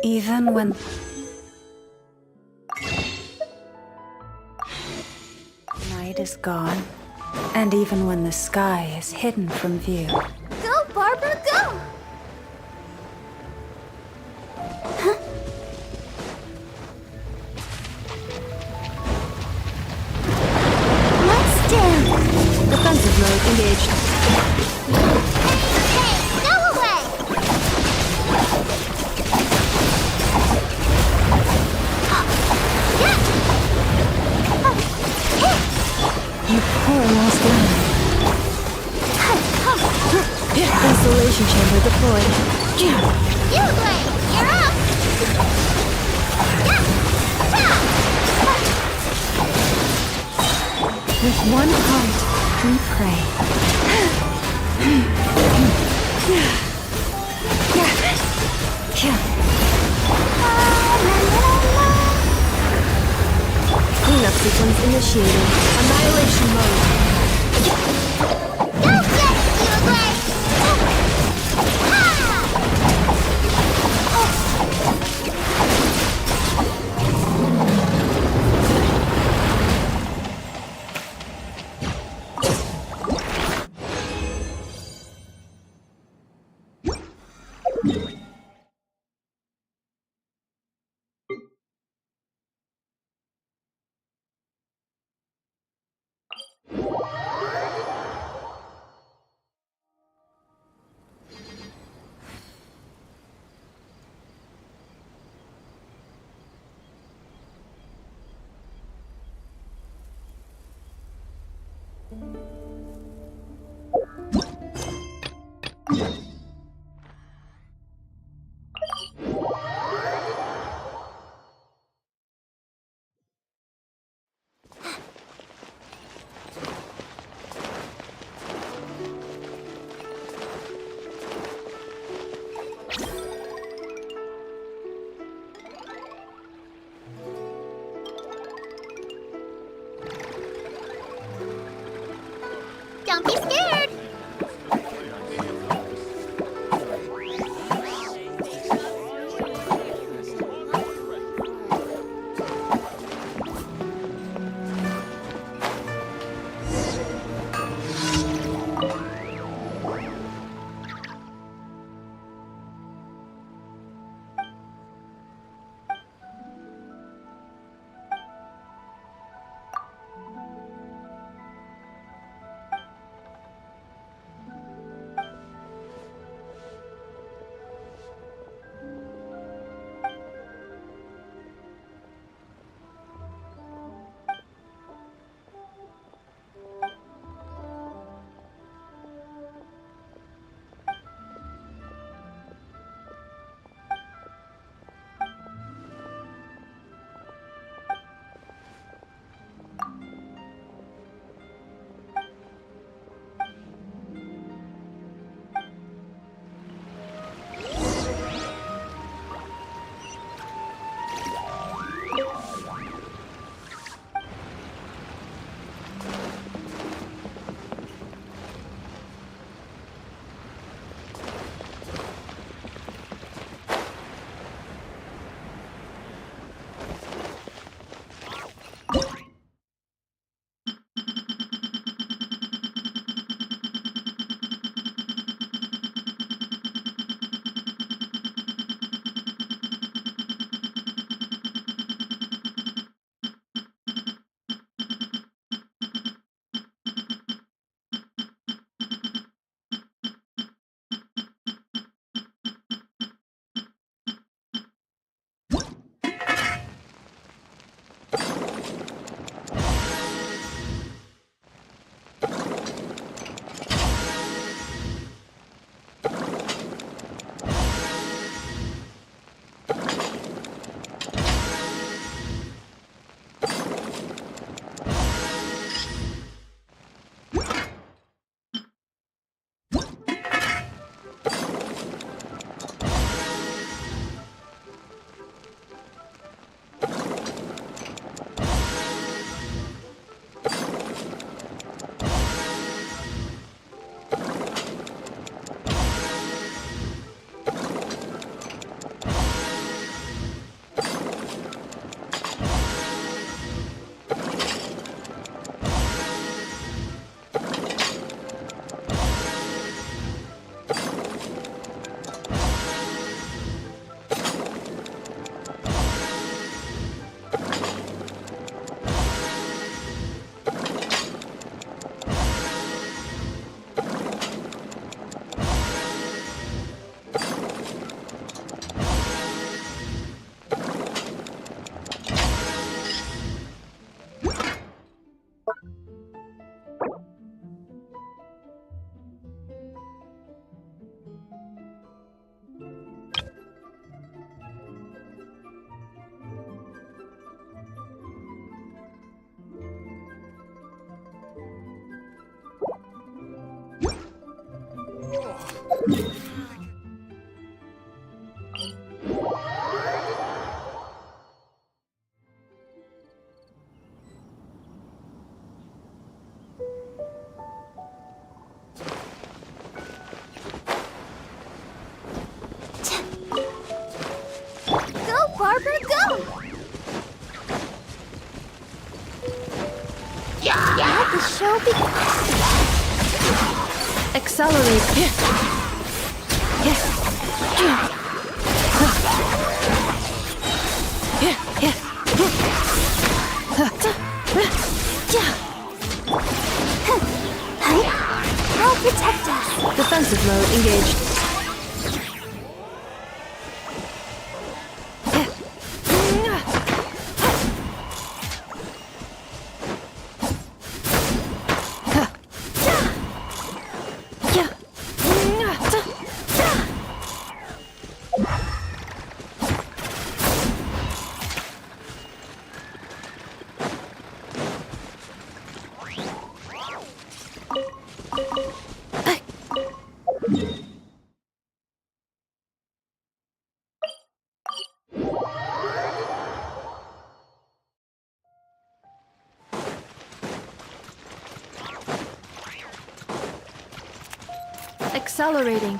Even when night is gone, and even when the sky is hidden from view. Go, Barbara, go! Let's dance! Defensive mode engaged. Hey, go away! You poor lost lamb. Isolation chamber deployed. You, Blade! You're up! With one heart, we pray. Cleanup sequence initiated. Annihilation mode. Go get you, Blade! Don't be scared! show Accelerate. I'll protect us. Defensive mode engaged. Accelerating.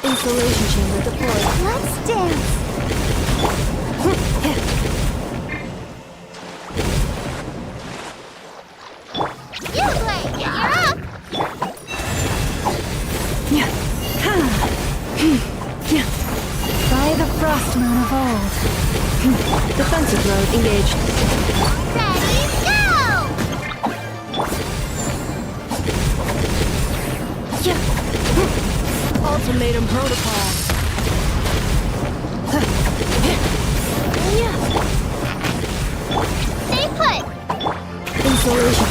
Insulation chamber deployed. Let's dance. You Blade, you're up. By the frost moon of old. Defensive mode engaged. Ready, go! Ultimatum protocol. Stay put. Insulation.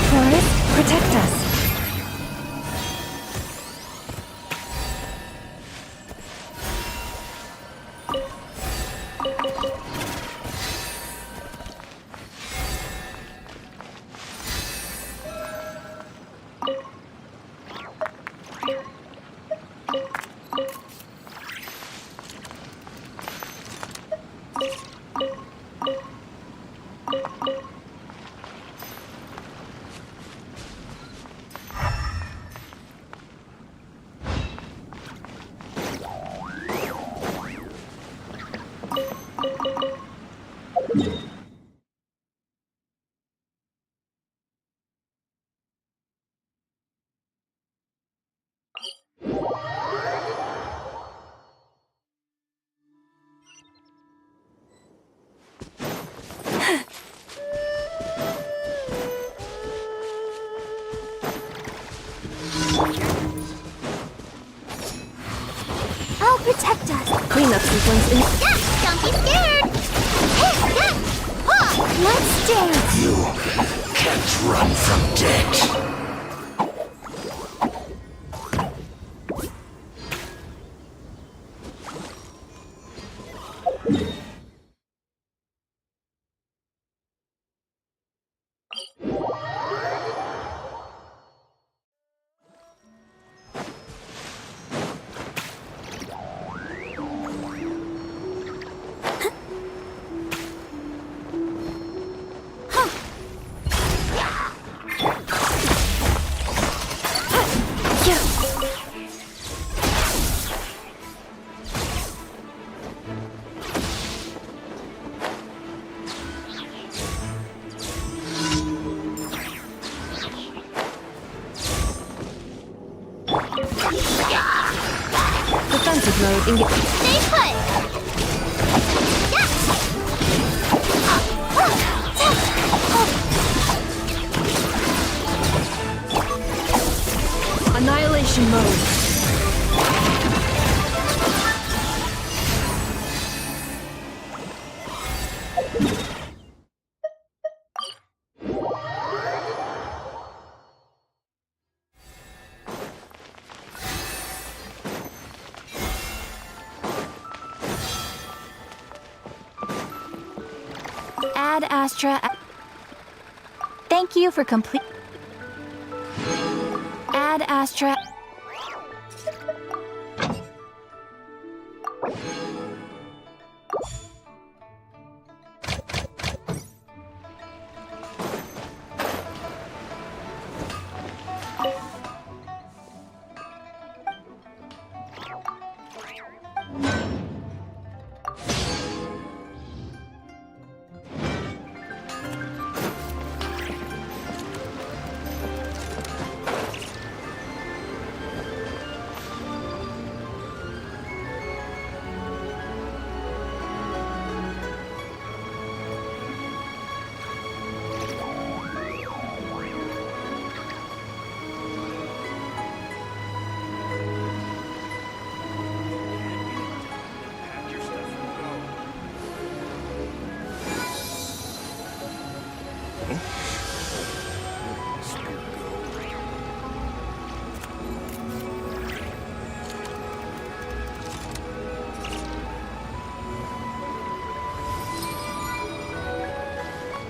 Forest, protect us. I'll protect us. Cleanup sequence in. Yeah, don't be scared. Hey, good. Let's dance. You can't run from death. Defensive mode engaged. Stay put! Annihilation mode. Ad Astra. Thank you for complete. Ad Astra.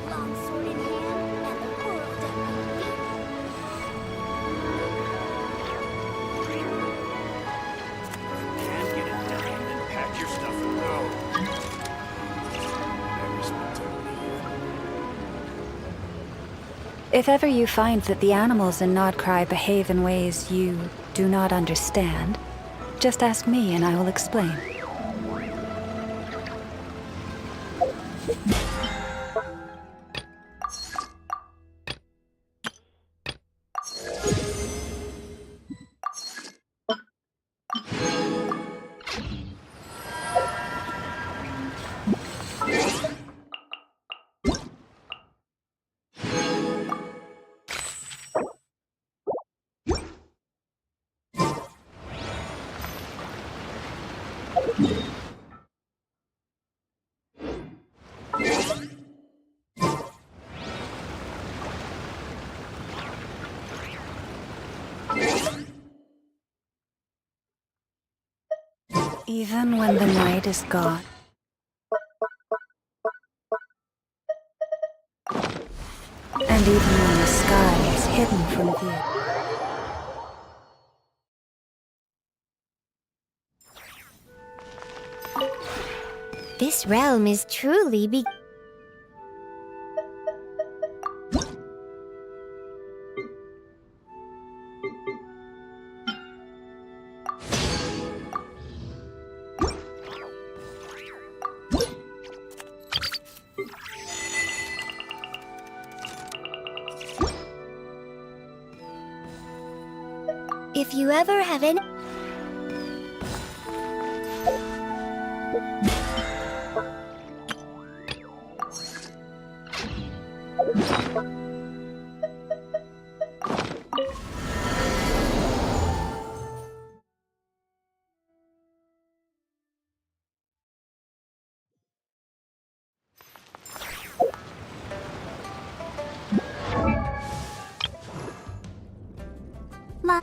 Longsword in hand and the world at my feet. Can't get it done, then pack your stuff and go. Never spent totally If ever you find that the animals in Nodcry behave in ways you do not understand, just ask me and I will explain. Even when the night is gone. And even when the sky is hidden from view. This realm is truly If you ever have any... Ma...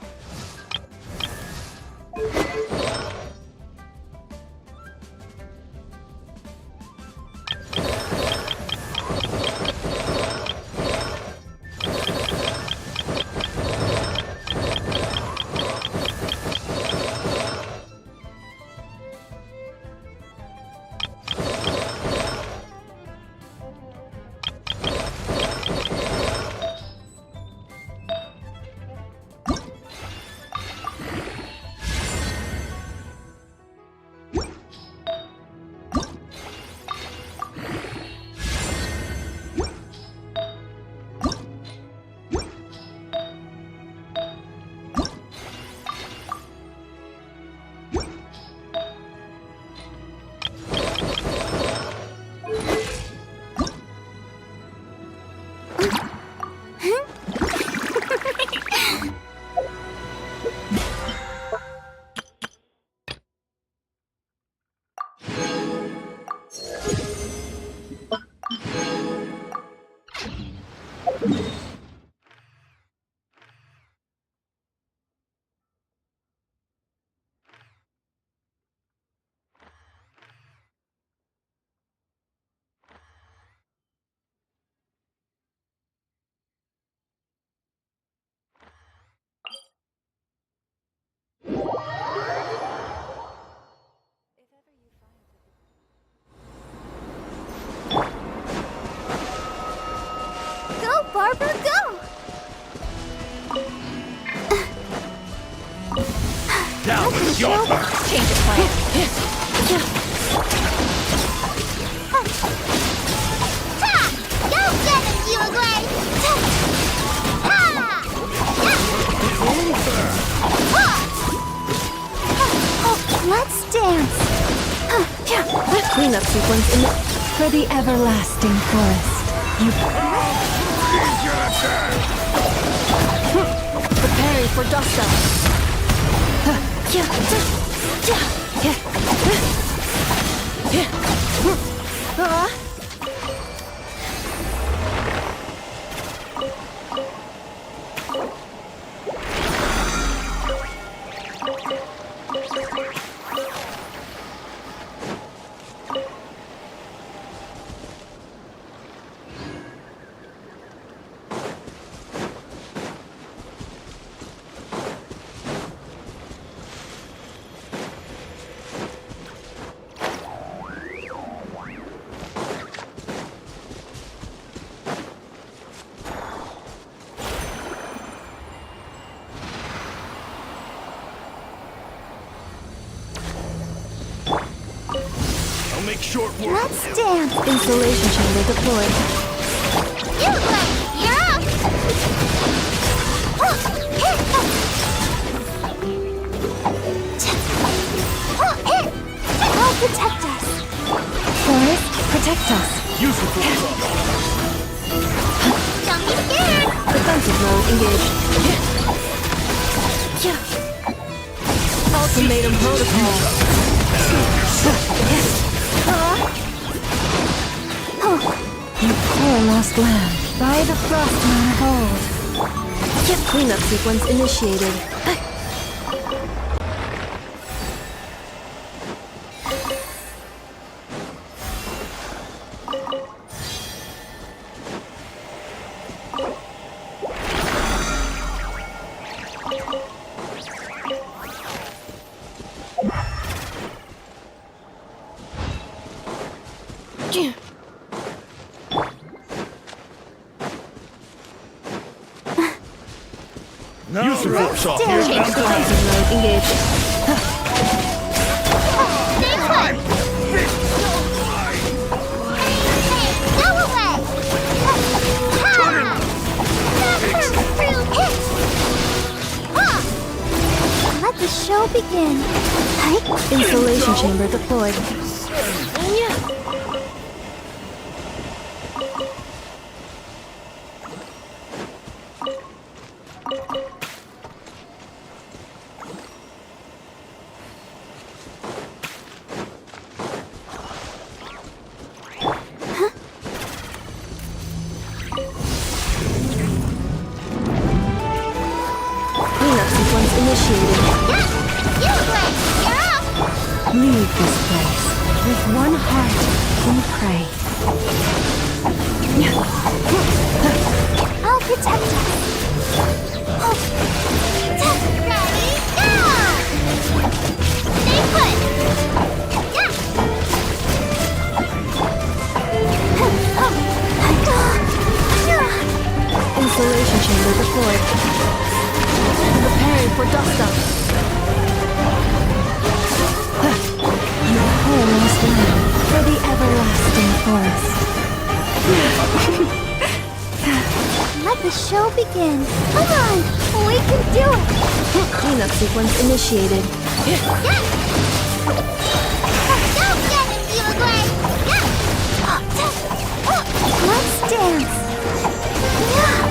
Harper, go! Now it's your turn. Change of plan. Ha! Go get him, you ugly! Ha! Let's dance! Cleanup sequence in the... For the everlasting forest, you Preparing for dust up. I'll make short work. Let's dance! Installation chamber deployed. You ugly! You're up! I'll protect us! forest, protect us. Use the force. Don't be scared! Defensive mode engaged. Ultimatum protocol. You poor lost lamb, by the frostman of old. Cleanup sequence initiated. Use the force off. Dance! Defensive mode engaged. Stay put! Hey, go away! Let the show begin. Installation chamber deployed. Cleanup sequence initiated. You win! You're up! Leave this place with one heart and pray. I'll protect us. Ready, go! Stay put! Yeah! Installation chamber deployed. Preparing for dust up. You poor lost lamb, for the everlasting forest. Let the show begin. Come on! We can do it! Cleanup sequence initiated. Yeah! Go get him, you ugly! Yeah! Let's dance! Yeah!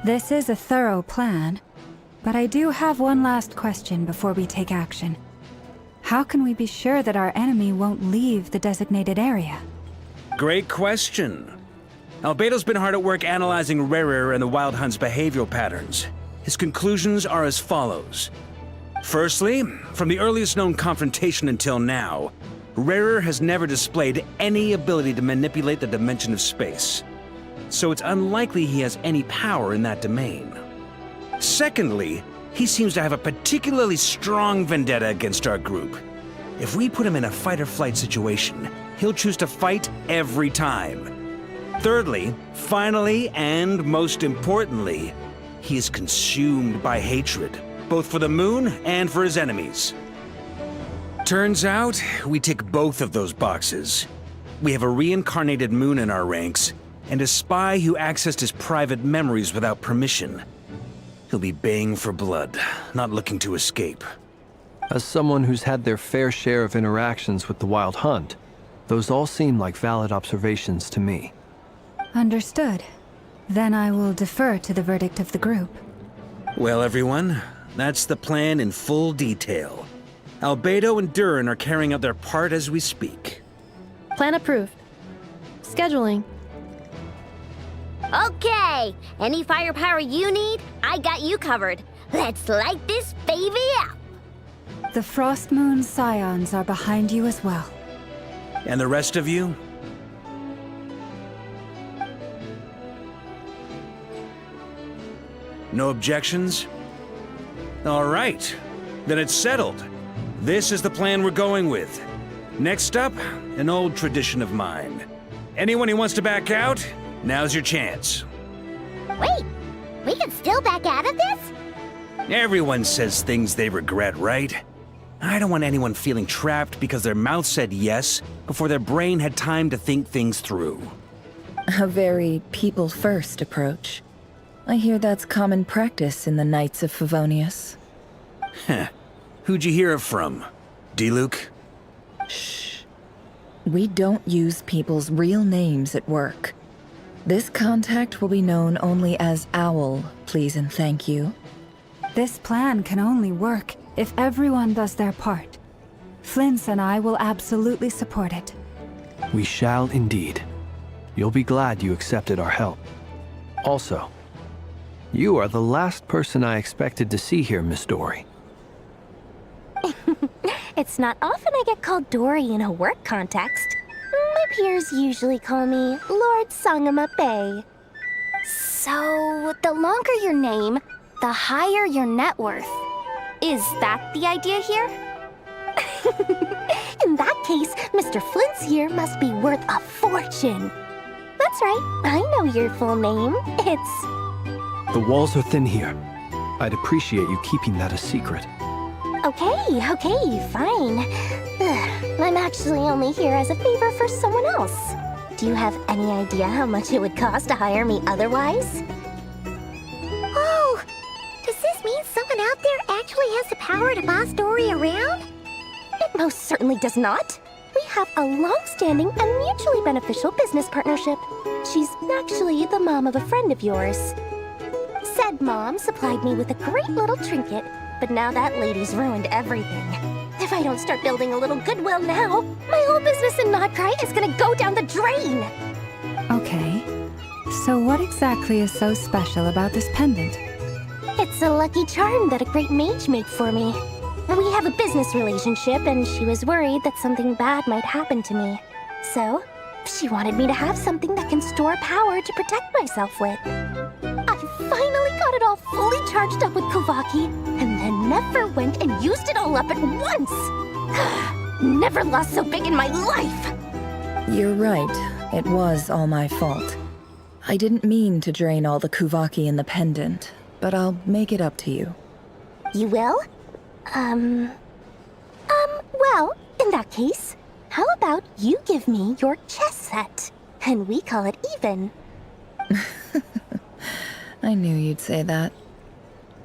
This is a thorough plan, but I do have one last question before we take action. How can we be sure that our enemy won't leave the designated area? Great question. Albedo's been hard at work analyzing Rerir and the Wild Hunt's behavioral patterns. His conclusions are as follows. Firstly, from the earliest known confrontation until now, Rerir has never displayed any ability to manipulate the dimension of space. So it's unlikely he has any power in that domain. Secondly, he seems to have a particularly strong vendetta against our group. If we put him in a fight-or-flight situation, he'll choose to fight every time. Thirdly, finally, and most importantly, he is consumed by hatred, both for the moon and for his enemies. Turns out, we tick both of those boxes. We have a reincarnated moon in our ranks, and a spy who accessed his private memories without permission. He'll be baying for blood, not looking to escape. As someone who's had their fair share of interactions with the Wild Hunt, those all seem like valid observations to me. Understood. Then I will defer to the verdict of the group. Well, everyone, that's the plan in full detail. Albedo and Durin are carrying out their part as we speak. Plan approved. Scheduling. Okay, any firepower you need, I got you covered. Let's light this baby up. The Frost Moon Scions are behind you as well. And the rest of you? No objections? All right, then it's settled. This is the plan we're going with. Next up, an old tradition of mine. Anyone who wants to back out, now's your chance. Wait, we can still back out of this? Everyone says things they regret, right? I don't want anyone feeling trapped because their mouth said yes before their brain had time to think things through. A very people-first approach. I hear that's common practice in the Knights of Favonius. Heh. Who'd you hear it from? D-Luke? Shh. We don't use people's real names at work. This contact will be known only as Owl, please and thank you. This plan can only work if everyone does their part. Flint's and I will absolutely support it. We shall indeed. You'll be glad you accepted our help. Also, you are the last person I expected to see here, Miss Dory. It's not often I get called Dory in a work context. My peers usually call me Lord Sangama Bay. So, the longer your name, the higher your net worth. Is that the idea here? In that case, Mr. Flint's here must be worth a fortune. That's right, I know your full name. It's... The walls are thin here. I'd appreciate you keeping that a secret. Okay, fine. I'm actually only here as a favor for someone else. Do you have any idea how much it would cost to hire me otherwise? Oh, does this mean someone out there actually has the power to boss Dory around? It most certainly does not. We have a long-standing and mutually beneficial business partnership. She's actually the mom of a friend of yours. Said mom supplied me with a great little trinket, but now that lady's ruined everything. If I don't start building a little goodwill now, my whole business in Nodcry is gonna go down the drain! Okay. So what exactly is so special about this pendant? It's a lucky charm that a great mage made for me. We have a business relationship, and she was worried that something bad might happen to me. So, she wanted me to have something that can store power to protect myself with. I finally got it all fully charged up with Kovaki, and then never went and used it all up at once! Never lost so big in my life! You're right. It was all my fault. I didn't mean to drain all the Kuvaki in the pendant, but I'll make it up to you. You will? Well, in that case, how about you give me your chess set, and we call it even? I knew you'd say that.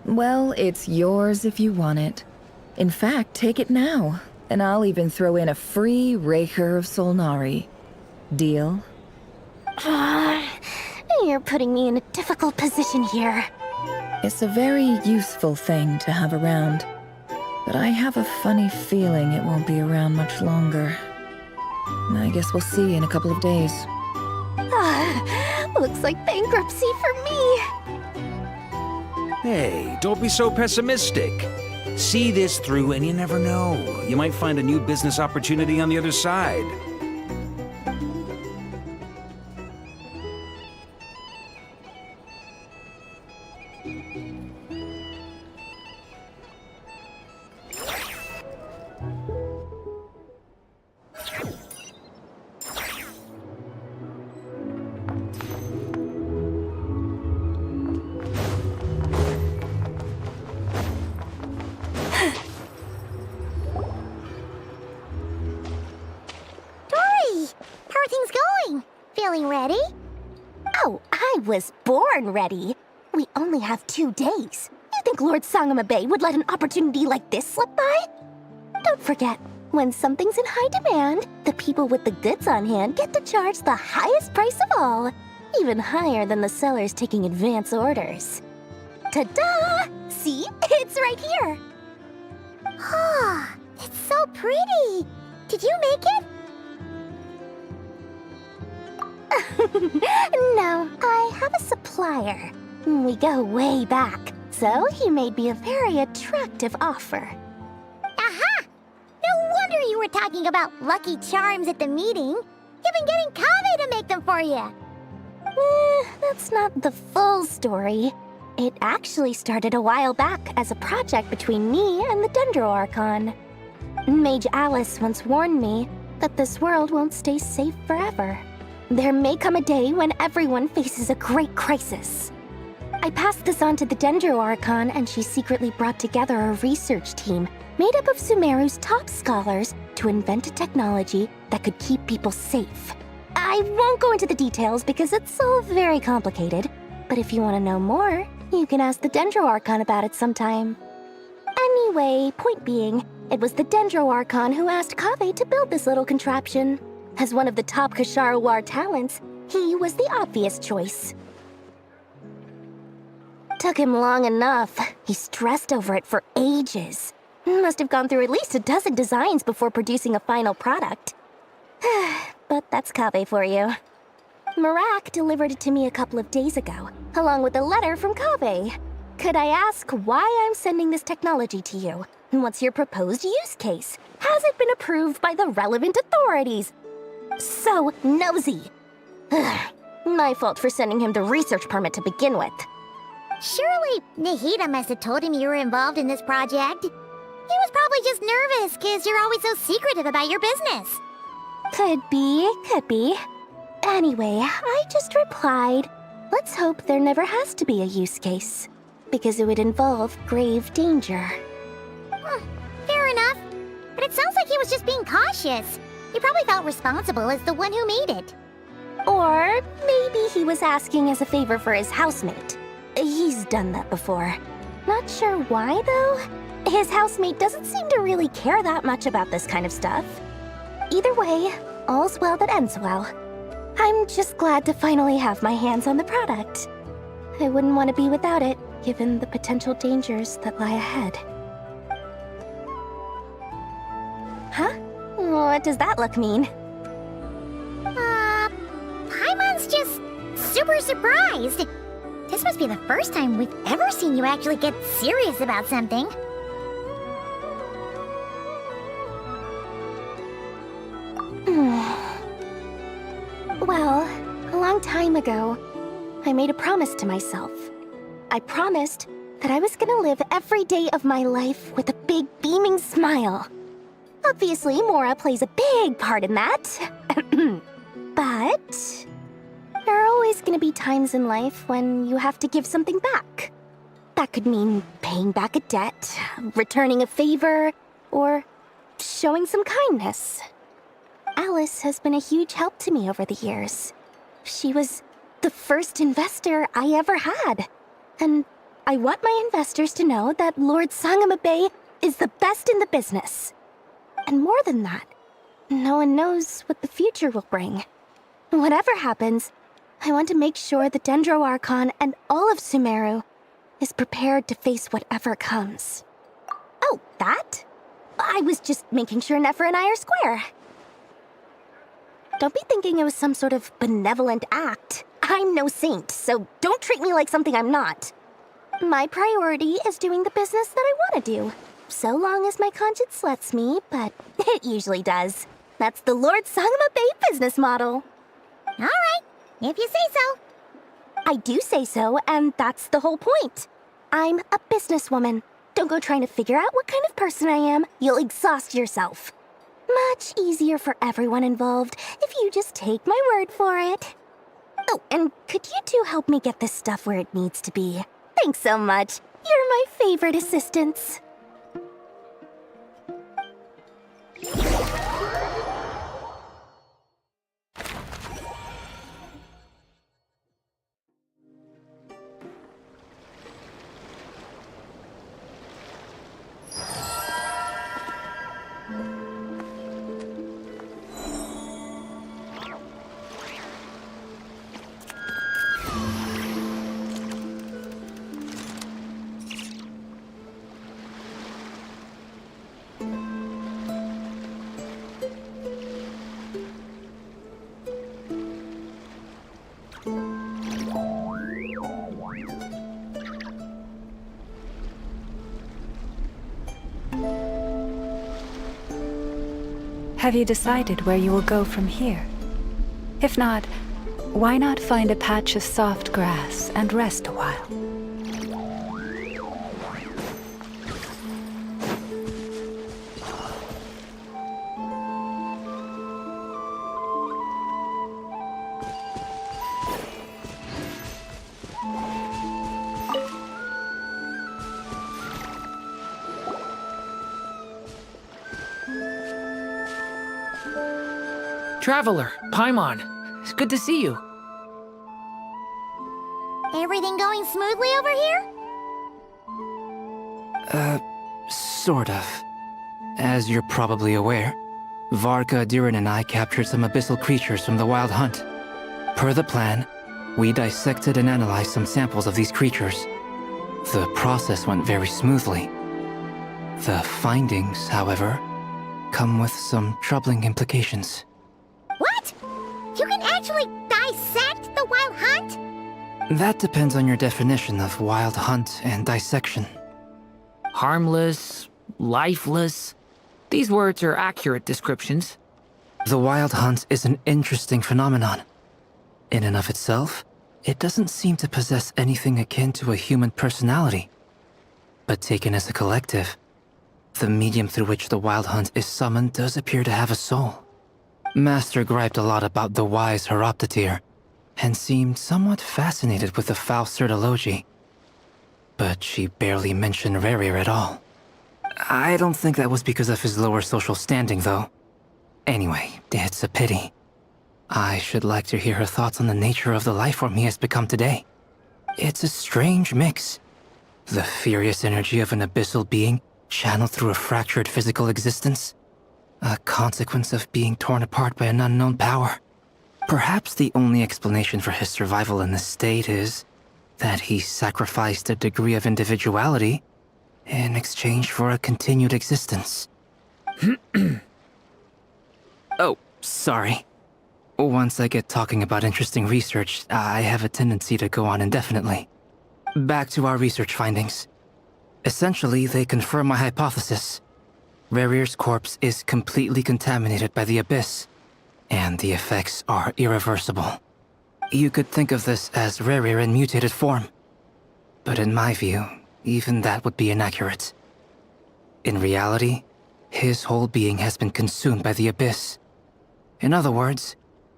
Well, it's yours if you want it. In fact, take it now, and I'll even throw in a free Rerir of Solnari. Deal? You're putting me in a difficult position here. It's a very useful thing to have around, but I have a funny feeling it won't be around much longer. I guess we'll see in a couple of days. Looks like bankruptcy for me. Hey, don't be so pessimistic. See this through and you never know. You might find a new business opportunity on the other side. How are things going? Feeling ready? Oh, I was born ready. We only have 2 days. You think Lord Sangamabe would let an opportunity like this slip by? Don't forget, when something's in high demand, the people with the goods on hand get to charge the highest price of all, even higher than the sellers taking advance orders. Ta-da! See? It's right here. Ah, it's so pretty. Did you make it? No, I have a supplier. We go way back, so he made me a very attractive offer. Aha! No wonder you were talking about Lucky Charms at the meeting. You've been getting Kave to make them for you. That's not the full story. It actually started a while back as a project between me and the Dendro Archon. Mage Alice once warned me that this world won't stay safe forever. There may come a day when everyone faces a great crisis. I passed this on to the Dendro Archon, and she secretly brought together a research team made up of Sumeru's top scholars to invent a technology that could keep people safe. I won't go into the details because it's all very complicated, but if you want to know more, you can ask the Dendro Archon about it sometime. Anyway, point being, it was the Dendro Archon who asked Kave to build this little contraption. As one of the top Kasharawar talents, he was the obvious choice. Took him long enough. He stressed over it for ages. Must have gone through at least a dozen designs before producing a final product. But that's Kave for you. Marak delivered it to me a couple of days ago, along with a letter from Kave. Could I ask why I'm sending this technology to you? What's your proposed use case? Has it been approved by the relevant authorities? So nosy. My fault for sending him the research permit to begin with. Surely Nahida must have told him you were involved in this project. He was probably just nervous because you're always so secretive about your business. Could be. Anyway, I just replied, let's hope there never has to be a use case, because it would involve grave danger. Fair enough. But it sounds like he was just being cautious. He probably felt responsible as the one who made it. Or maybe he was asking as a favor for his housemate. He's done that before. Not sure why, though. His housemate doesn't seem to really care that much about this kind of stuff. Either way, all's well that ends well. I'm just glad to finally have my hands on the product. I wouldn't want to be without it, given the potential dangers that lie ahead. Huh? What does that look mean? Paimon's just super surprised. This must be the first time we've ever seen you actually get serious about something. Well, a long time ago, I made a promise to myself. I promised that I was gonna live every day of my life with a big beaming smile. Obviously, Mora plays a big part in that. But there are always gonna be times in life when you have to give something back. That could mean paying back a debt, returning a favor, or showing some kindness. Alice has been a huge help to me over the years. She was the first investor I ever had. And I want my investors to know that Lord Sangamabe is the best in the business. And more than that, no one knows what the future will bring. Whatever happens, I want to make sure the Dendro Archon and all of Sumeru is prepared to face whatever comes. Oh, that? I was just making sure Nefer and I are square. Don't be thinking it was some sort of benevolent act. I'm no saint, so don't treat me like something I'm not. My priority is doing the business that I want to do. So long as my conscience lets me, but it usually does. That's the Lord Sangama Bay business model. All right, if you say so. I do say so, and that's the whole point. I'm a businesswoman. Don't go trying to figure out what kind of person I am. You'll exhaust yourself. Much easier for everyone involved if you just take my word for it. Oh, and could you two help me get this stuff where it needs to be? Thanks so much. You're my favorite assistants. Have you decided where you will go from here? If not, why not find a patch of soft grass and rest a while? Traveler, Paimon, it's good to see you. Everything going smoothly over here? Sort of. As you're probably aware, Varka, Durin, and I captured some abyssal creatures from the Wild Hunt. Per the plan, we dissected and analyzed some samples of these creatures. The process went very smoothly. The findings, however, come with some troubling implications. What? You can actually dissect the Wild Hunt? That depends on your definition of Wild Hunt and dissection. Harmless, lifeless. These words are accurate descriptions. The Wild Hunt is an interesting phenomenon. In and of itself, it doesn't seem to possess anything akin to a human personality. But taken as a collective, the medium through which the Wild Hunt is summoned does appear to have a soul. Master griped a lot about the wise Horoptatyr, and seemed somewhat fascinated with the foul Certology. But she barely mentioned Rerir at all. I don't think that was because of his lower social standing, though. Anyway, it's a pity. I should like to hear her thoughts on the nature of the life form he has become today. It's a strange mix. The furious energy of an abyssal being channeled through a fractured physical existence. A consequence of being torn apart by an unknown power. Perhaps the only explanation for his survival in this state is that he sacrificed a degree of individuality in exchange for a continued existence. Oh, sorry. Once I get talking about interesting research, I have a tendency to go on indefinitely. Back to our research findings. Essentially, they confirm my hypothesis. Rerir's corpse is completely contaminated by the Abyss, and the effects are irreversible. You could think of this as Rerir in mutated form. But in my view, even that would be inaccurate. In reality, his whole being has been consumed by the Abyss. In other words,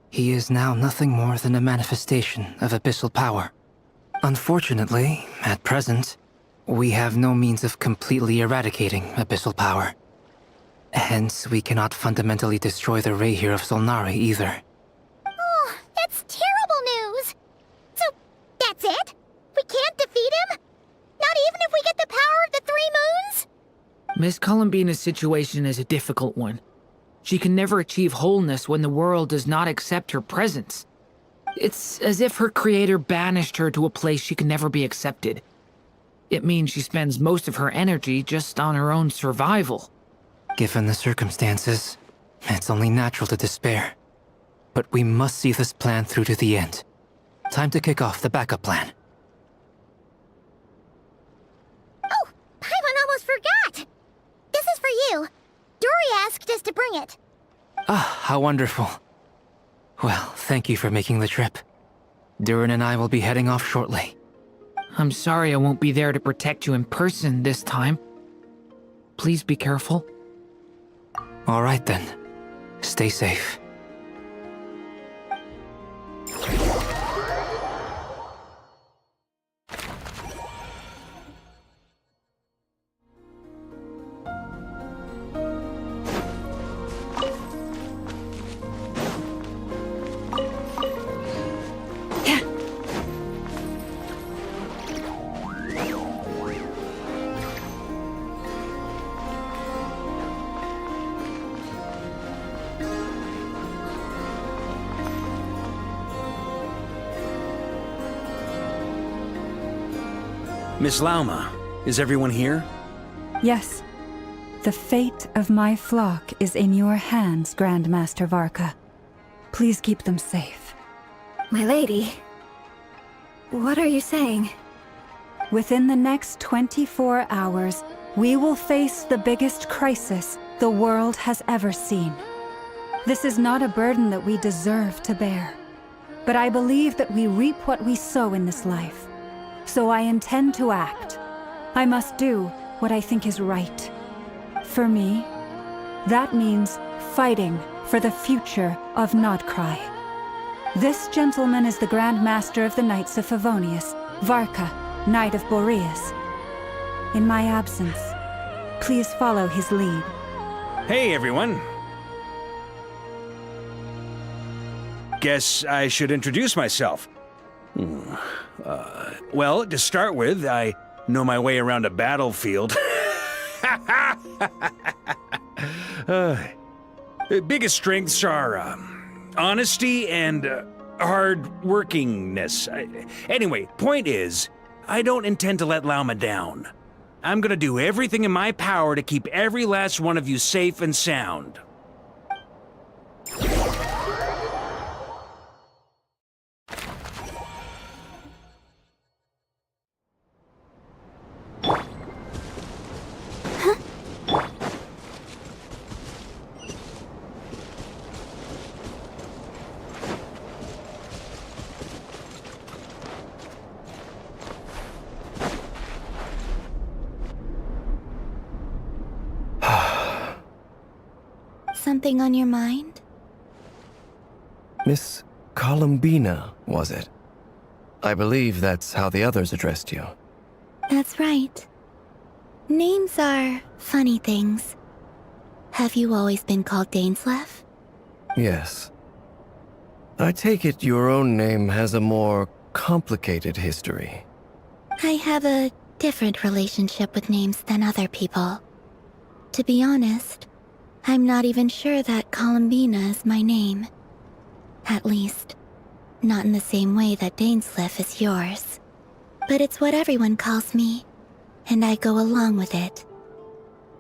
he is now nothing more than a manifestation of abyssal power. Unfortunately, at present, we have no means of completely eradicating abyssal power. Hence, we cannot fundamentally destroy the Rerir of Solnari either. Oh, that's terrible news! So, that's it? We can't defeat him? Not even if we get the power of the Three Moons? Miss Columbina's situation is a difficult one. She can never achieve wholeness when the world does not accept her presence. It's as if her creator banished her to a place she can never be accepted. It means she spends most of her energy just on her own survival. Given the circumstances, it's only natural to despair. But we must see this plan through to the end. Time to kick off the backup plan. Oh, Paimon almost forgot! This is for you. Dory asked us to bring it. Ah, how wonderful. Well, thank you for making the trip. Durin and I will be heading off shortly. I'm sorry I won't be there to protect you in person this time. Please be careful. All right then. Stay safe. Miss Lauma, is everyone here? Yes. The fate of my flock is in your hands, Grandmaster Varka. Please keep them safe. My lady, what are you saying? Within the next 24 hours, we will face the biggest crisis the world has ever seen. This is not a burden that we deserve to bear, but I believe that we reap what we sow in this life. So I intend to act. I must do what I think is right. For me, that means fighting for the future of Nodcry. This gentleman is the Grand Master of the Knights of Favonius, Varka, Knight of Boreas. In my absence, please follow his lead. Hey, everyone. Guess I should introduce myself. Well, to start with, I know my way around a battlefield. Biggest strengths are honesty and hard-workingness. Anyway, point is, I don't intend to let Lauma down. I'm gonna do everything in my power to keep every last one of you safe and sound. Something on your mind? Miss Columbina, was it? I believe that's how the others addressed you. That's right. Names are funny things. Have you always been called Dainsleif? Yes. I take it your own name has a more complicated history. I have a different relationship with names than other people. To be honest, I'm not even sure that Columbina is my name. At least, not in the same way that Dainsleif is yours. But it's what everyone calls me, and I go along with it.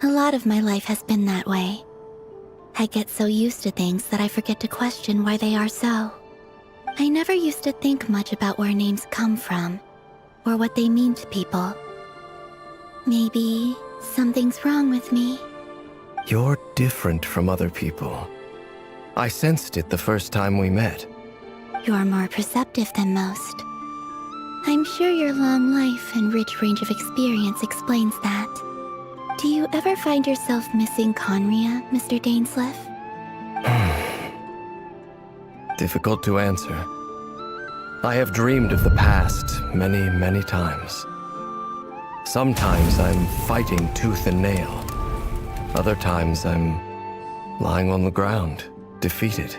A lot of my life has been that way. I get so used to things that I forget to question why they are so. I never used to think much about where names come from, or what they mean to people. Maybe something's wrong with me. You're different from other people. I sensed it the first time we met. You're more perceptive than most. I'm sure your long life and rich range of experience explains that. Do you ever find yourself missing Conria, Mr. Dainsleif? Difficult to answer. I have dreamed of the past many, many times. Sometimes I'm fighting tooth and nail. Other times I'm lying on the ground, defeated.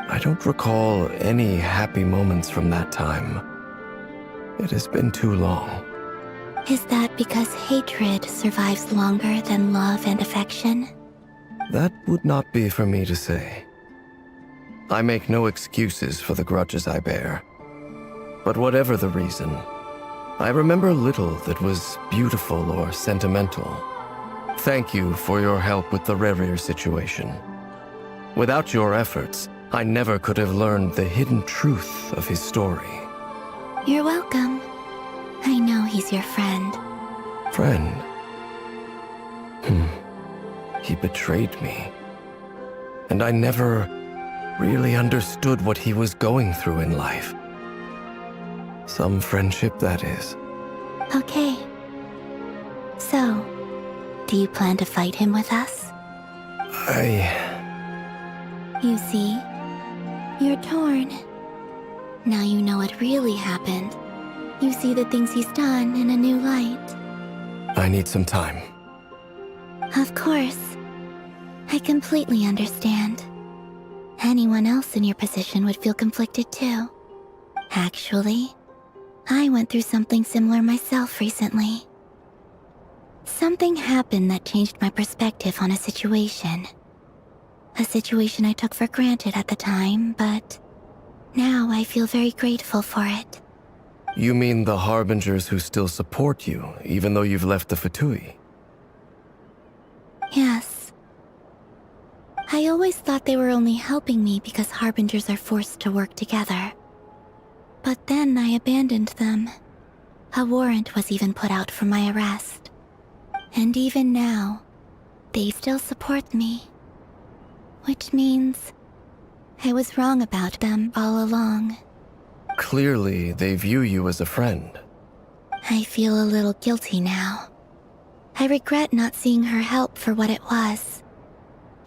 I don't recall any happy moments from that time. It has been too long. Is that because hatred survives longer than love and affection? That would not be for me to say. I make no excuses for the grudges I bear. But whatever the reason, I remember little that was beautiful or sentimental. Thank you for your help with the Rerir situation. Without your efforts, I never could have learned the hidden truth of his story. You're welcome. I know he's your friend. Friend? He betrayed me. And I never really understood what he was going through in life. Some friendship, that is. Okay. So, do you plan to fight him with us? You see, you're torn. Now you know what really happened. You see the things he's done in a new light. I need some time. Of course. I completely understand. Anyone else in your position would feel conflicted too. Actually, I went through something similar myself recently. Something happened that changed my perspective on a situation. A situation I took for granted at the time, but now I feel very grateful for it. You mean the Harbingers who still support you, even though you've left the Fatui? Yes. I always thought they were only helping me because Harbingers are forced to work together. But then I abandoned them. A warrant was even put out for my arrest. And even now, they still support me. Which means I was wrong about them all along. Clearly, they view you as a friend. I feel a little guilty now. I regret not seeing her help for what it was,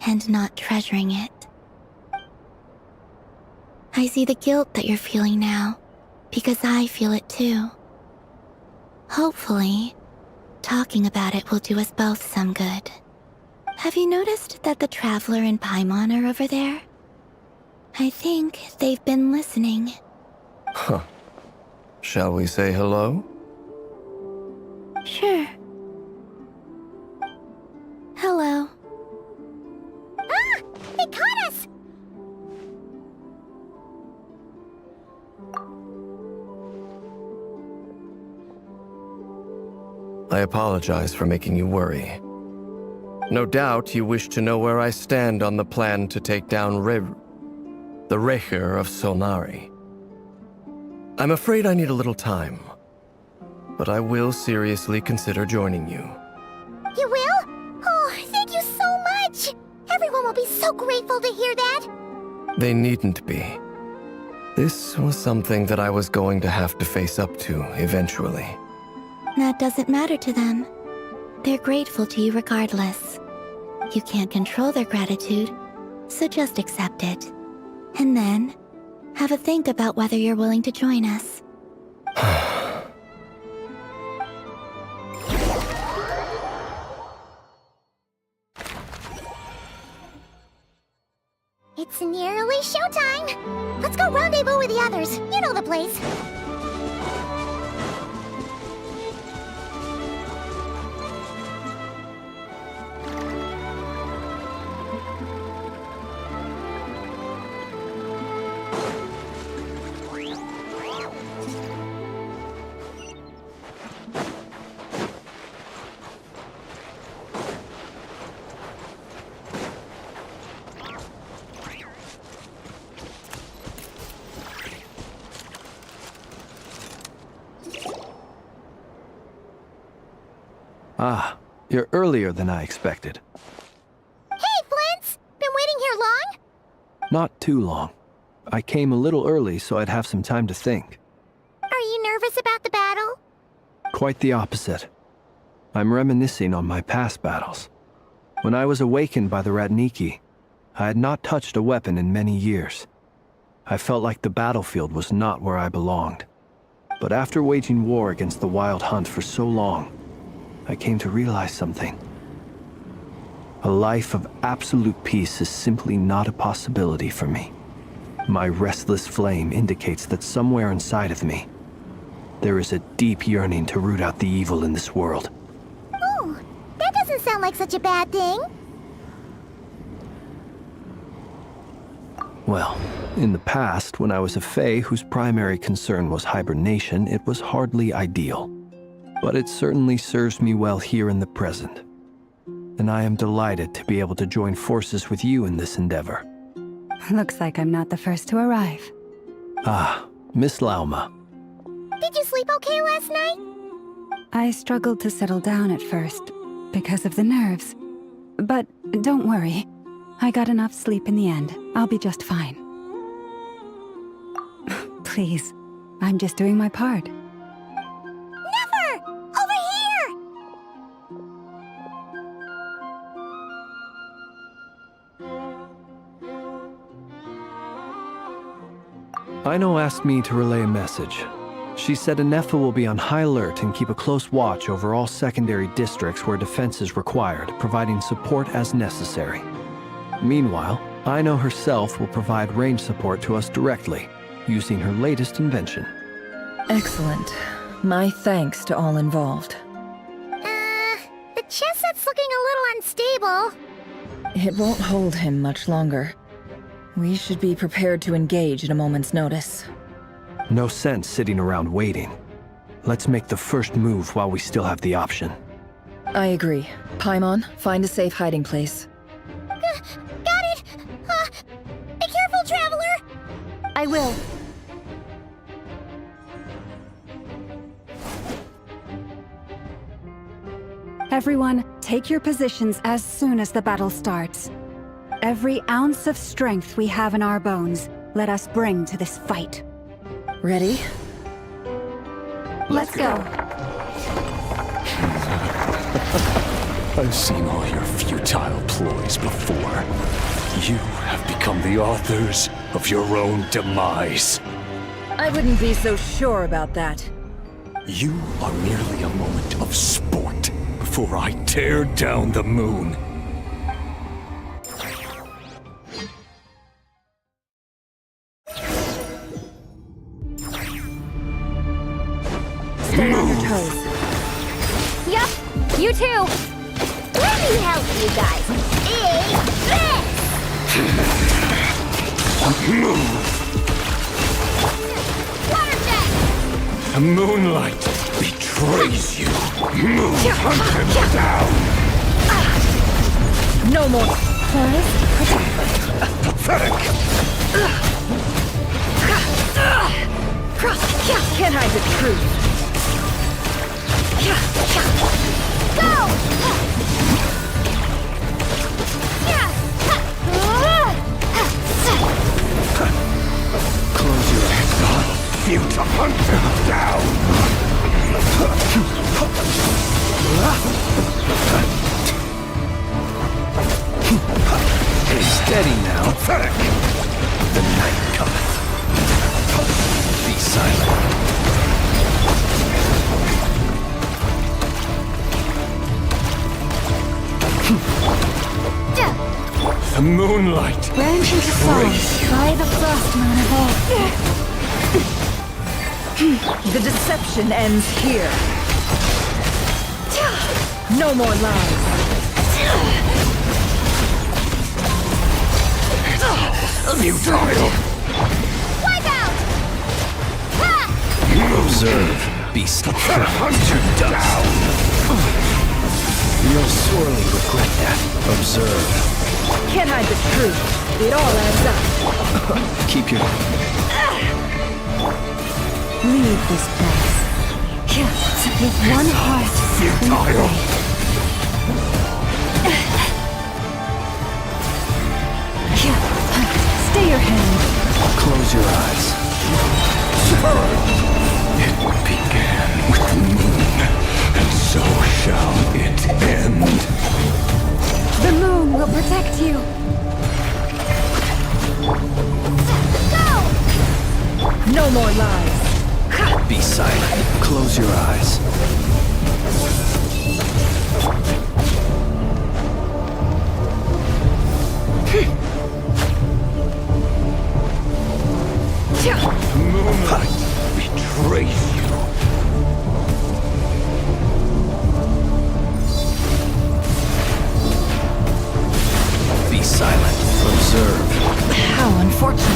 and not treasuring it. I see the guilt that you're feeling now, because I feel it too. Hopefully, talking about it will do us both some good. Have you noticed that the Traveler and Paimon are over there? I think they've been listening. Huh. Shall we say hello? Sure. Hello. Ah! They caught us! I apologize for making you worry. No doubt you wish to know where I stand on the plan to take down the Rerir of Solnari. I'm afraid I need a little time, but I will seriously consider joining you. You will? Oh, thank you so much! Everyone will be so grateful to hear that! They needn't be. This was something that I was going to have to face up to eventually. That doesn't matter to them. They're grateful to you regardless. You can't control their gratitude, so just accept it. And then, have a think about whether you're willing to join us. It's nearly showtime! Let's go rendezvous with the others. You know the place. Ah, you're earlier than I expected. Hey, Flint's! Been waiting here long? Not too long. I came a little early so I'd have some time to think. Are you nervous about the battle? Quite the opposite. I'm reminiscing on my past battles. When I was awakened by the Ratniki, I had not touched a weapon in many years. I felt like the battlefield was not where I belonged. But after waging war against the Wild Hunt for so long, I came to realize something. A life of absolute peace is simply not a possibility for me. My restless flame indicates that somewhere inside of me, there is a deep yearning to root out the evil in this world. Oh, that doesn't sound like such a bad thing. Well, in the past, when I was a Fae whose primary concern was hibernation, it was hardly ideal. But it certainly serves me well here in the present. And I am delighted to be able to join forces with you in this endeavor. Looks like I'm not the first to arrive. Ah, Miss Lauma. Did you sleep okay last night? I struggled to settle down at first, because of the nerves. But don't worry. I got enough sleep in the end. I'll be just fine. Please, I'm just doing my part. Never! Over here! Aino asked me to relay a message. She said Anefa will be on high alert and keep a close watch over all secondary districts where defense is required, providing support as necessary. Meanwhile, Aino herself will provide range support to us directly, using her latest invention. Excellent. My thanks to all involved. The chess set's looking a little unstable. It won't hold him much longer. We should be prepared to engage at a moment's notice. No sense sitting around waiting. Let's make the first move while we still have the option. I agree. Paimon, find a safe hiding place. Got it! Be careful, Traveler! I will. Everyone, take your positions as soon as the battle starts. Every ounce of strength we have in our bones, let us bring to this fight. Ready? Let's go. I've seen all your futile ploys before. You have become the authors of your own demise. I wouldn't be so sure about that. You are merely a moment of sport before I tear down the moon. Stay on your toes. Yup, you too. Let me help you guys. Eat this! Water jet! The moonlight betrays you. Hunt him down. No more. Forest, Pathetic. Can't hide the truth. Go! Close your eyes. You to hunt him down. Steady now. Pathetic. The night cometh. Be silent. The moonlight Branch into song betrays you. by the frost moon of all. The deception ends here. No more lies. Futile. Wipe out! Ha! Observe, beast. Hunt him down. You'll sorely regret that. Observe. Can't hide the truth. It all adds up. Keep your... Leave this place. With one heart, we Futile. pray. Stay your hand. Close your eyes. It began with the moon, and so shall it end. The moon will protect you. No more lies. Be silent. Close your eyes. Moonlight betrays you. Be silent. Observe. How unfortunate.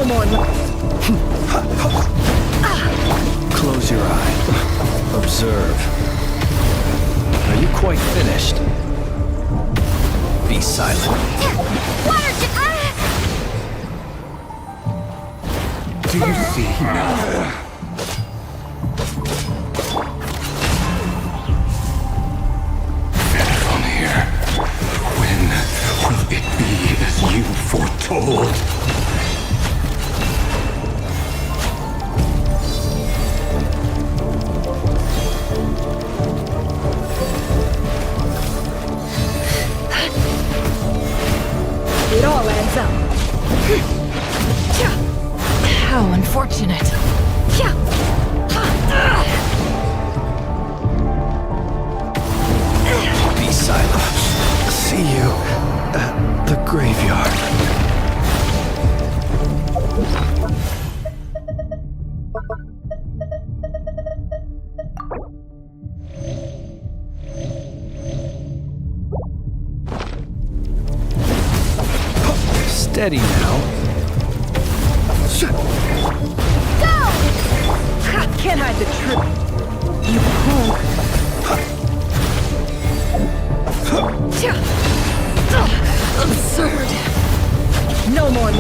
No more. Close your eye. Observe. Are you quite finished? Be silent. Do you see now? From here, when will it be as you foretold? It all adds up. How unfortunate. Be silent. See you at the graveyard. Steady now. Can't hide the truth. You punk. Absurd. No more.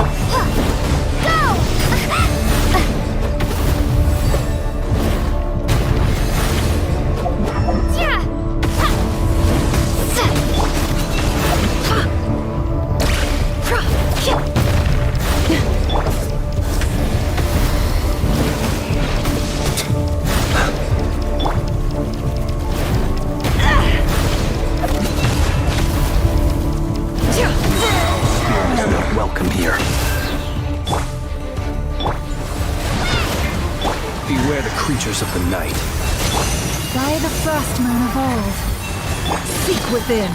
Welcome here. Beware the creatures of the night. By the frost moon of old, seek within.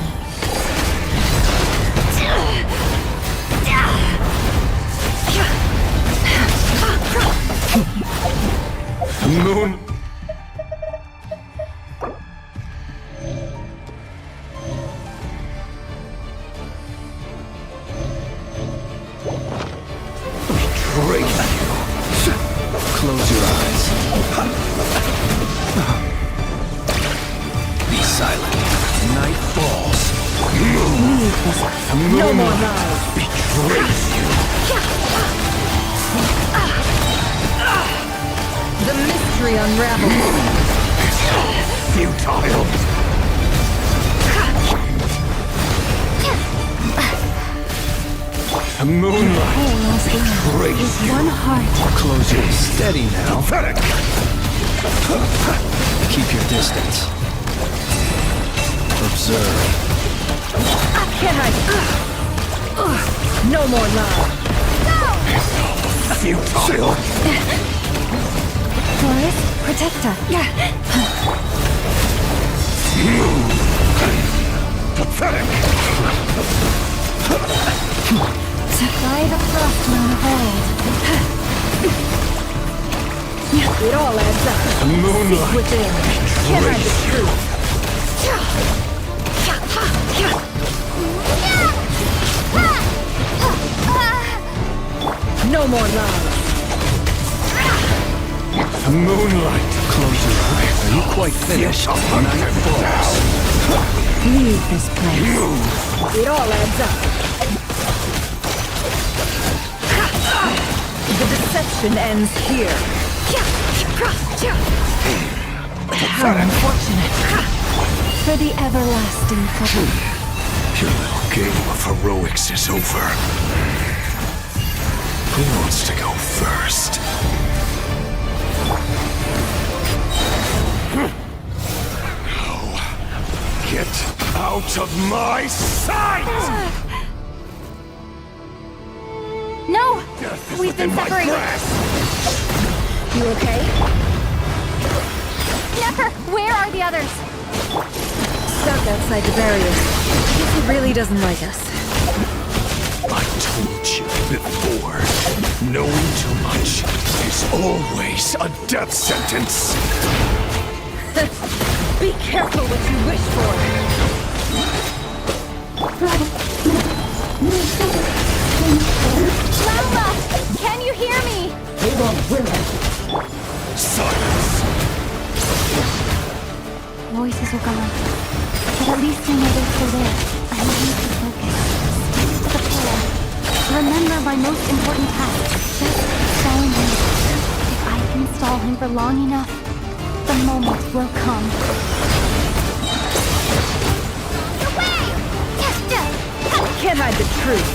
Moon. Betrayed you. Close your eyes. Be silent. Night falls. No more lies. Betrays you. The mystery unravels. Futile. Moonlight. Betrays you. One heart. Close your eyes. Steady now. Pathetic. Keep your distance. Observe. Can't hide. No more lies. Futile. Forest Protector. Pathetic. By the frost moon of old, It all adds up. Moonlight. Within. Can't hide the truth. No more lies. Moonlight. Close your eyes. Are you quite finished? Night falls. leave this place. It all adds up. The deception ends here. How unfortunate. For the everlasting couple. Your little game of heroics is over. Who wants to go first? No. Get out of my sight! No! Death is We've been within my separated. grasp! You okay? Never! Where are the others? Stuck outside the barrier. He really doesn't like us. I told you before, knowing too much is always a death sentence. Be careful what you wish for. Lala! Can you hear are gone. But at least I know they're still there. I need to focus. Stick to the plan. Remember my most important task. Just stalling him. If I can stall him for long enough, the moment will come. Away! Can't hide the truth.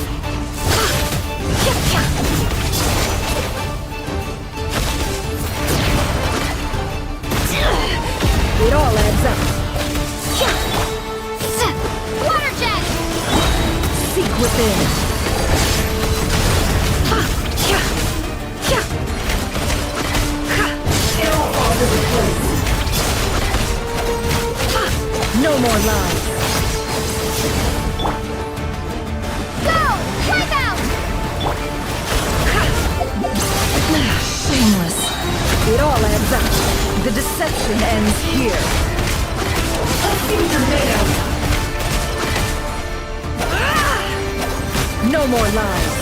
It all adds up. Water jet! Seek within. It all falls into place. No more lies. Go! Wipe out! Shameless. It all adds up. The deception ends here. No more lies.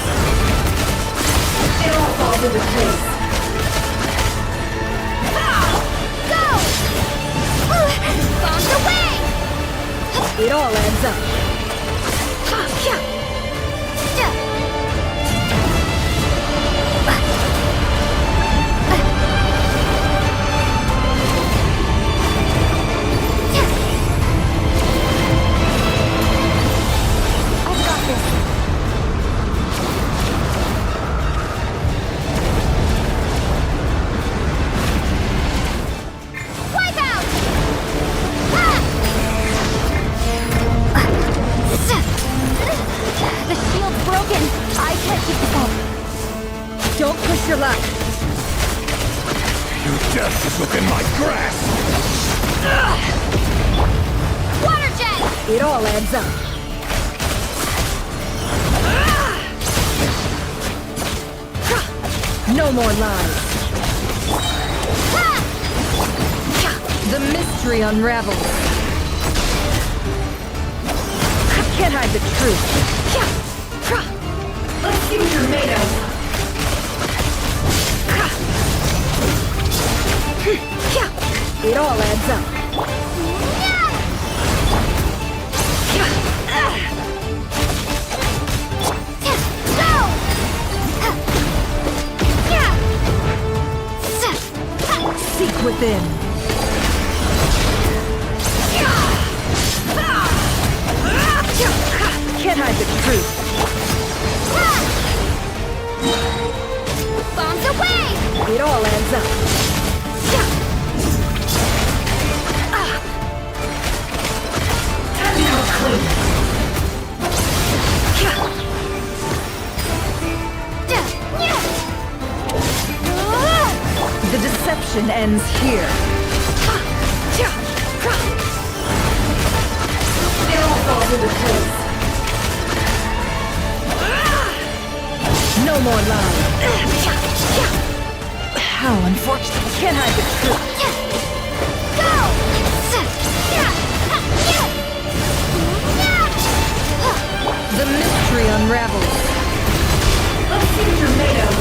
It all falls into place. Go! Bombs away! It all adds up. I've got this. Wipe out! Ah! The shield's broken. I can't keep this up. Don't push your luck. Your death is within my grasp! Water jet! It all adds up. No more lies. The mystery unravels. Can't hide the truth. Let's see what you're made of. It all adds up. Seek within. Can't hide the truth. Bombs away! It all adds up. Time to go clean. The deception ends here. It all falls into place. No more lies. How unfortunate. Can't hide the truth. The mystery unravels. Let's see what you're made of.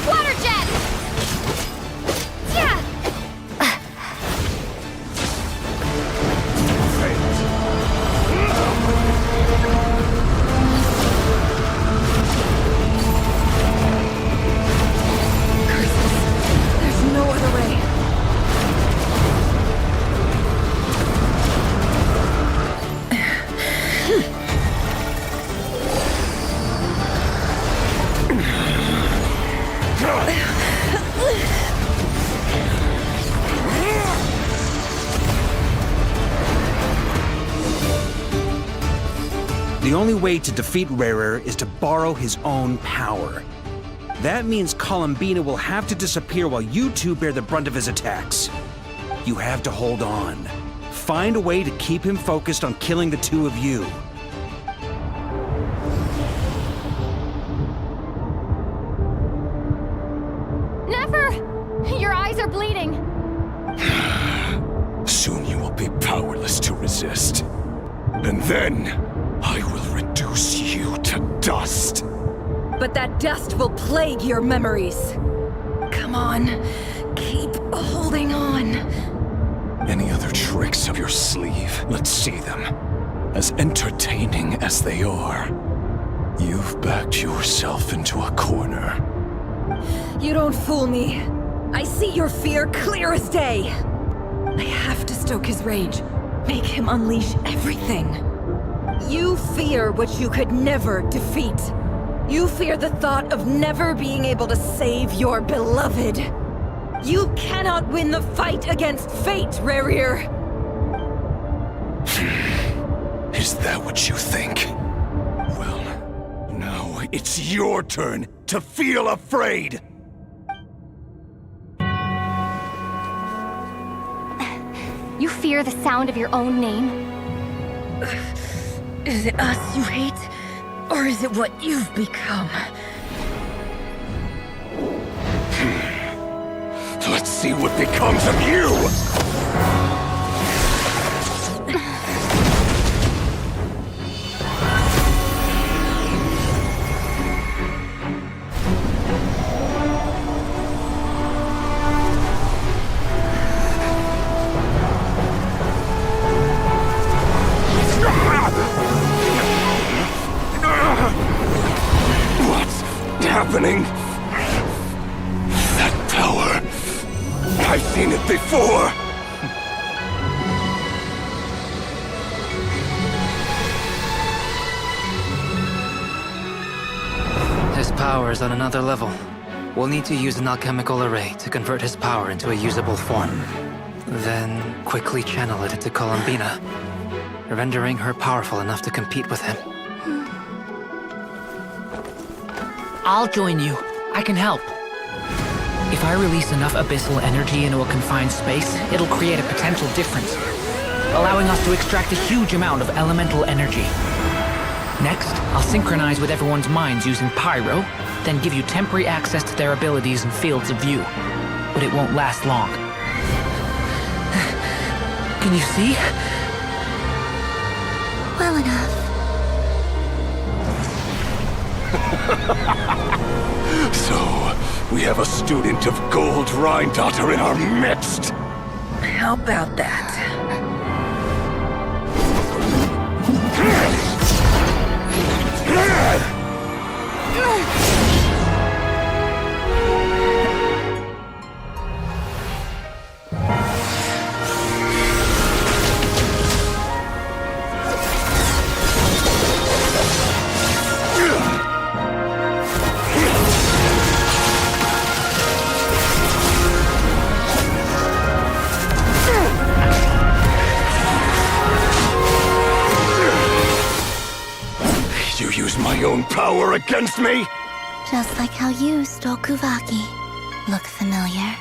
Water jet! There's no other way. The only way to defeat Rerir is to borrow his own power. That means Columbina will have to disappear while you two bear the brunt of his attacks. You have to hold on. Find a way to keep him focused on killing the two of you. Never! Your eyes are bleeding. Soon you will be powerless to resist. And then, I will reduce you to dust. but that dust will plague your memories. Come on, keep holding on. Any other tricks up your sleeve? Let's see them. As entertaining as they are, you've backed yourself into a corner. You don't fool me. I see your fear clear as day. I have to stoke his rage. Make him unleash everything. You fear what you could never defeat. You fear the thought of never being able to save your beloved. You cannot win the fight against fate, Rerir. Is that what you think? Well, now it's your turn to feel afraid! You fear the sound of your own name? Is it us you hate? Or is it what you've become? Let's see what becomes of you! What's happening? That power. I've seen it before! His power is on another level. We'll need to use an alchemical array to convert his power into a usable form. Then quickly channel it into Columbina, rendering her powerful enough to compete with him. I'll join you. I can help. If I release enough abyssal energy into a confined space, it'll create a potential difference, allowing us to extract a huge amount of elemental energy. Next, I'll synchronize with everyone's minds using Pyro, then give you temporary access to their abilities and fields of view. But it won't last long. Can you see? Well enough. So, we have a student of Gold Rhine-Daughter in our midst! How about that? You use my own power against me? Just like how you stole Kuvaki. Look familiar?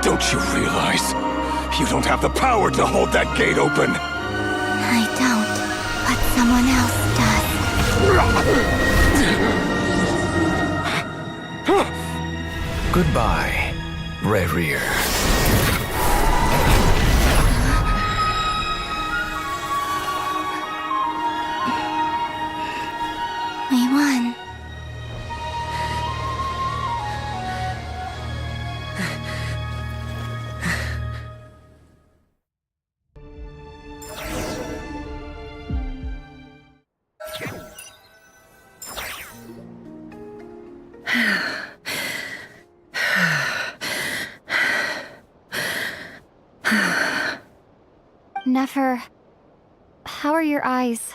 Don't you realize? You don't have the power to hold that gate open! I don't, but someone else does. Goodbye, Rerir. We won. Nefer, how are your eyes?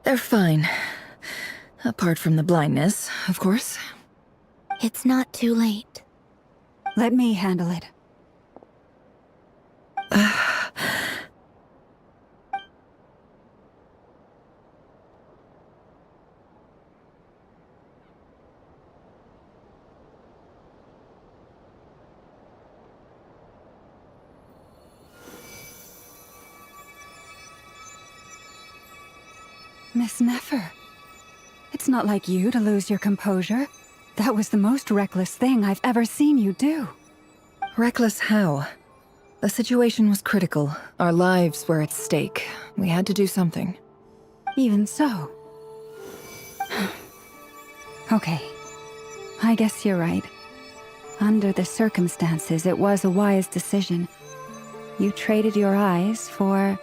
They're fine. Apart from the blindness, of course. It's not too late. Let me handle it. Miss Nefer. It's not like you to lose your composure. That was the most reckless thing I've ever seen you do. Reckless how? The situation was critical. Our lives were at stake. We had to do something. Even so. Okay. I guess you're right. Under the circumstances, it was a wise decision. You traded your eyes for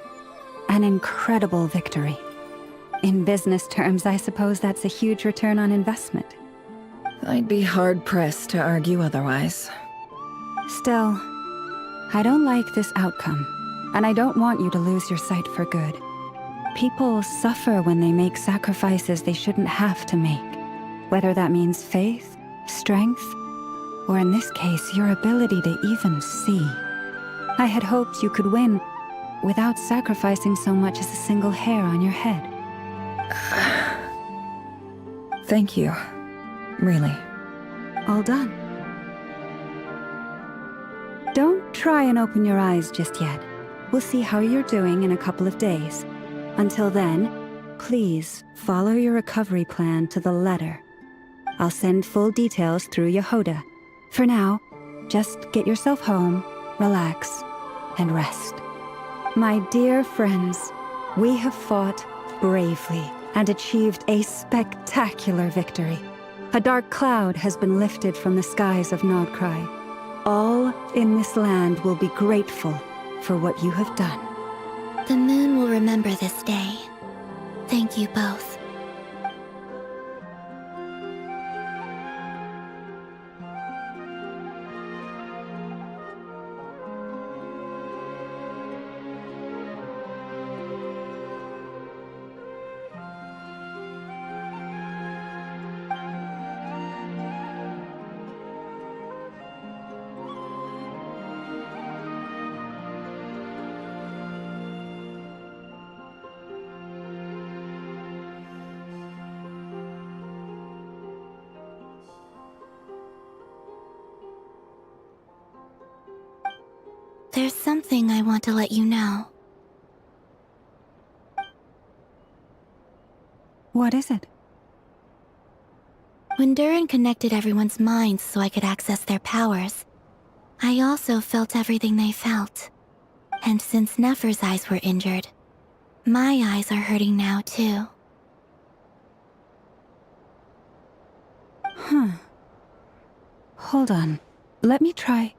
an incredible victory. In business terms, I suppose that's a huge return on investment. I'd be hard-pressed to argue otherwise. Still, I don't like this outcome, and I don't want you to lose your sight for good. People suffer when they make sacrifices they shouldn't have to make, whether that means faith, strength, or in this case, your ability to even see. I had hoped you could win without sacrificing so much as a single hair on your head. Thank you. Really. All done. Don't try and open your eyes just yet. We'll see how you're doing in a couple of days. Until then, please follow your recovery plan to the letter. I'll send full details through Yehoda. For now, just get yourself home, relax, and rest. My dear friends, we have fought bravely and achieved a spectacular victory. A dark cloud has been lifted from the skies of Nodcry. All in this land will be grateful for what you have done. The moon will remember this day. Thank you both. There's something I want to let you know. What is it? When Durin connected everyone's minds so I could access their powers, I also felt everything they felt. And since Nefer's eyes were injured, my eyes are hurting now too. Hold on. Let me try.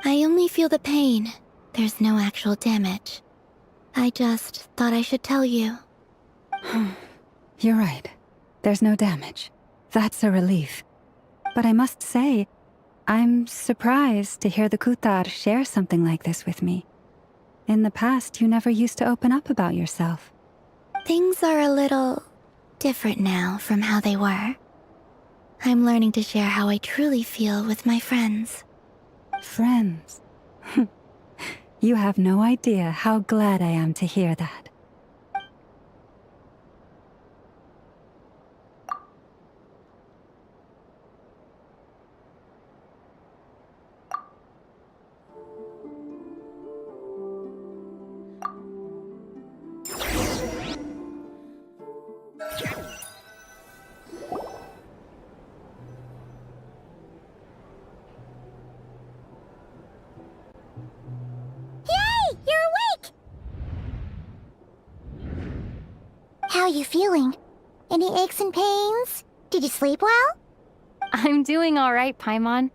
I only feel the pain. There's no actual damage. I just thought I should tell you. You're right. There's no damage. That's a relief. But I must say, I'm surprised to hear the Kutar share something like this with me. In the past, you never used to open up about yourself. Things are a little different now from how they were. I'm learning to share how I truly feel with my friends. Friends. You have no idea how glad I am to hear that. How you feeling? Any aches and pains? Did you sleep well? I'm doing all right, Paimon.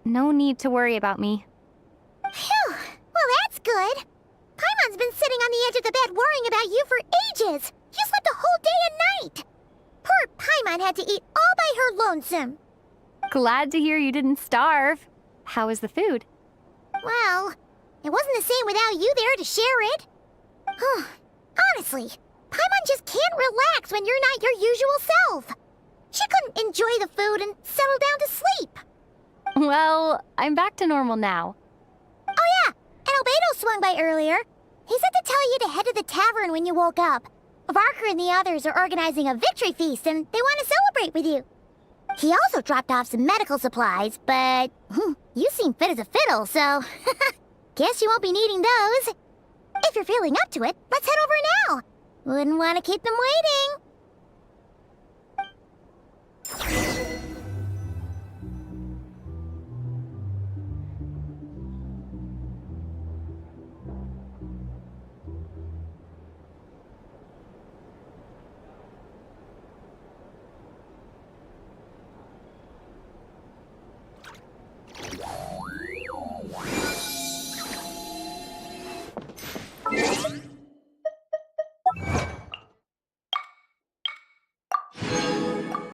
No need to worry about me. Phew! Well, that's good. Paimon's been sitting on the edge of the bed worrying about you for ages. You slept a whole day and night. Poor Paimon had to eat all by her lonesome. Glad to hear you didn't starve. How was the food? Well, it wasn't the same without you there to share it. Honestly, Paimon just can't relax when you're not your usual self. She couldn't enjoy the food and settle down to sleep. Well, I'm back to normal now. Oh yeah, and Albedo swung by earlier. He said to tell you to head to the tavern when you woke up. Varker and the others are organizing a victory feast and they want to celebrate with you. He also dropped off some medical supplies, but you seem fit as a fiddle, so guess you won't be needing those. If you're feeling up to it, let's head over now. Wouldn't want to keep them waiting.